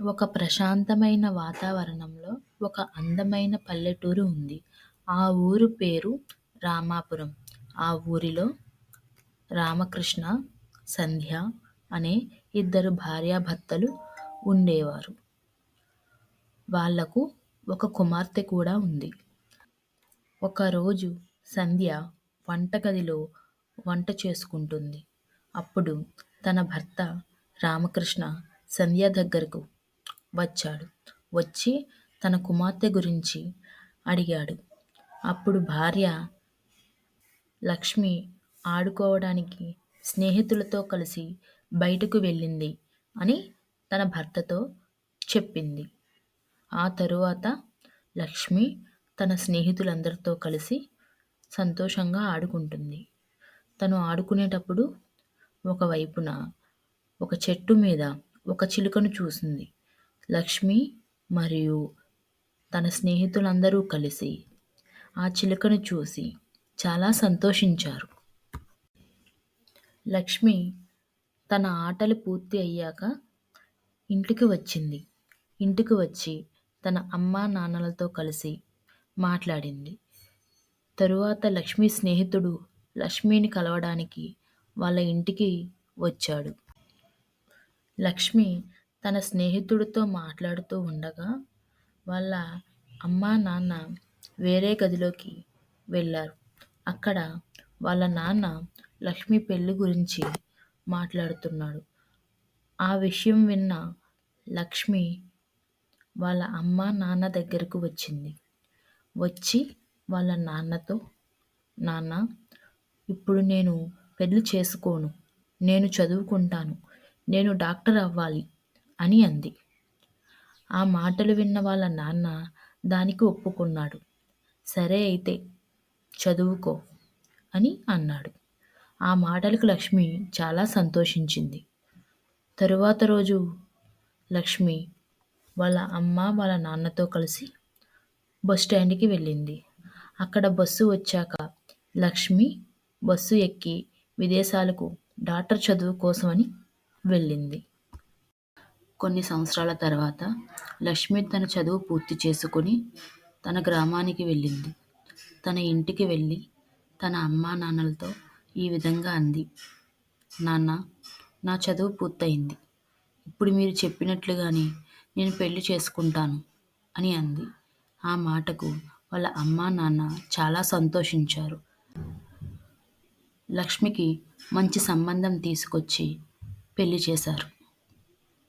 ఒక ప్రశాంతమైన వాతావరణంలో ఒక అందమైన పల్లెటూరు ఉంది. ఆ ఊరు పేరు రామాపురం. ఆ ఊరిలో రామకృష్ణ, సంధ్య అనే ఇద్దరు భార్యాభర్తలు ఉండేవారు. వాళ్లకు ఒక కుమార్తె కూడా ఉంది. ఒకరోజు సంధ్య వంటగదిలో వంట చేసుకుంటుంది. అప్పుడు తన భర్త రామకృష్ణ సంధ్య దగ్గరకు వచ్చాడు. వచ్చి తన కుమార్తె గురించి అడిగాడు. అప్పుడు భార్య లక్ష్మి ఆడుకోవడానికి స్నేహితులతో కలిసి బయటకు వెళ్ళింది అని తన భర్తతో చెప్పింది. ఆ తరువాత లక్ష్మి తన స్నేహితులందరితో కలిసి సంతోషంగా ఆడుకుంటుంది. తను ఆడుకునేటప్పుడు ఒకవైపున ఒక చెట్టు మీద ఒక చిలుకను చూసింది. లక్ష్మి మరియు తన స్నేహితులందరూ కలిసి ఆ చిలుకను చూసి చాలా సంతోషించారు. లక్ష్మి తన ఆటలు పూర్తి అయ్యాక ఇంటికి వచ్చింది. ఇంటికి వచ్చి తన అమ్మా నాన్నలతో కలిసి మాట్లాడింది. తరువాత లక్ష్మి స్నేహితుడు లక్ష్మిని కలవడానికి వాళ్ళ ఇంటికి వచ్చాడు. లక్ష్మి తన స్నేహితుడితో మాట్లాడుతూ ఉండగా వాళ్ళ అమ్మా నాన్న వేరే గదిలోకి వెళ్ళారు. అక్కడ వాళ్ళ నాన్న లక్ష్మి పెళ్లి గురించి మాట్లాడుతున్నాడు. ఆ విషయం విన్న లక్ష్మి వాళ్ళ అమ్మా నాన్న దగ్గరకు వచ్చింది. వచ్చి వాళ్ళ నాన్నతో, నాన్న, ఇప్పుడు నేను పెళ్లి చేసుకోను, నేను చదువుకుంటాను, నేను డాక్టర్ అవ్వాలి అని అంది. ఆ మాటలు విన్న వాళ్ళ నాన్న దానికి ఒప్పుకున్నాడు. సరే అయితే చదువుకో అని అన్నాడు. ఆ మాటలకు లక్ష్మి చాలా సంతోషించింది. తరువాత రోజు లక్ష్మి వాళ్ళ అమ్మ వాళ్ళ నాన్నతో కలిసి బస్ స్టాండ్కి వెళ్ళింది. అక్కడ బస్సు వచ్చాక లక్ష్మి బస్సు ఎక్కి విదేశాలకు డాక్టర్ చదువు కోసమని వెళ్ళింది. కొన్ని సంవత్సరాల తర్వాత లక్ష్మి తన చదువు పూర్తి చేసుకొని తన గ్రామానికి వెళ్ళింది. తన ఇంటికి వెళ్ళి తన అమ్మా నాన్నలతో ఈ విధంగా అంది. నాన్న, నా చదువు పూర్తయింది. ఇప్పుడు మీరు చెప్పినట్లుగానే నేను పెళ్లి చేసుకుంటాను అని అంది. ఆ మాటకు వాళ్ళ అమ్మా నాన్న చాలా సంతోషించారు. లక్ష్మికి మంచి సంబంధం తీసుకొచ్చి పెళ్లి చేశారు.